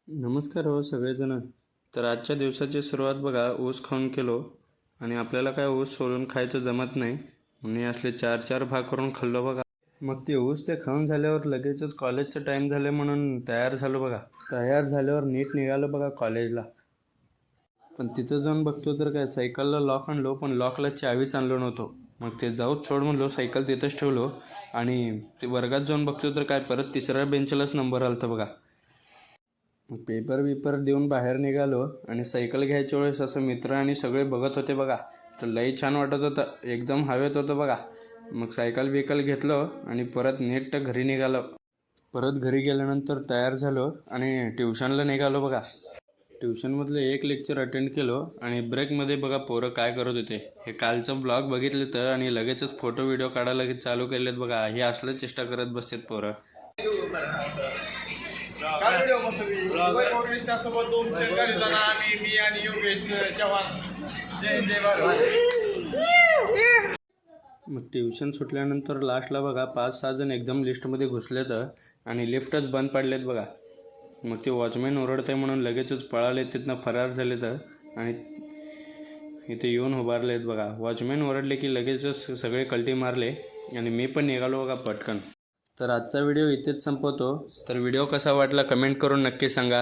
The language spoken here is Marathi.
नमस्कार हो सगळेजण. तर आजच्या दिवसाची सुरुवात बघा ऊस खाऊन केलो आणि आपल्याला काय ऊस सोलून खायचं जमत नाही म्हणून असले 4-4 भाग करून खाल्लो बघा. मग ते ऊस ते खाऊन झाल्यावर लगेचच कॉलेजचं टाईम झाले म्हणून तयार झालो बघा. तयार झाल्यावर नीट निघालो बघा कॉलेजला. पण तिथं जाऊन बघतो तर काय सायकलला लॉक आणलो पण लॉकला चावीच आणलो नव्हतो. मग ते जाऊच सोड म्हणलो, सायकल तिथंच ठेवलो आणि ते वर्गात जाऊन बघतो तर काय परत तिसऱ्या बेंचलाच नंबर आलता बघा. मग पेपर देऊन बाहेर निघालो आणि सायकल घ्यायच्या वेळेस असं मित्र आणि सगळे बघत होते बघा. तर लई छान वाटत होतं, एकदम हवेत होतं बघा. मग सायकल बिकल घेतलो आणि परत नीट घरी निघालो. परत घरी गेल्यानंतर तयार झालो आणि ट्युशनला निघालो बघा. ट्युशनमधलं एक लेक्चर अटेंड केलो आणि ब्रेकमध्ये बघा पोरं काय करत होते हे कालचं ब्लॉग बघितले तर आणि लगेचच फोटो व्हिडिओ काढायला चालू केलेत बघा. हे असलं चेष्टा करत बसतात पोरं. सोबत 2 शेतकरी जण आम्ही मी आणि योगेश चव्हाण. जय जय भारत. मग ट्युशन सुटल्यानंतर लास्टला बघा 5-6 जण एकदम लिस्टमध्ये घुसलेत आणि लिफ्टच बंद पडलेत बघा. मग ते वॉचमॅन ओरडते म्हणून लगेचच पळाले, तिथनं फरार झालेत आणि इथे येऊन उभारलेत बघा. वॉचमॅन ओरडले की लगेचच सगळे कल्टी मारले आणि मी पण निघालो बघा पटकन. तर आजचा व्हिडिओ इथेच संपवतो. तर व्हिडिओ कसा वाटला कमेंट करून नक्की सांगा.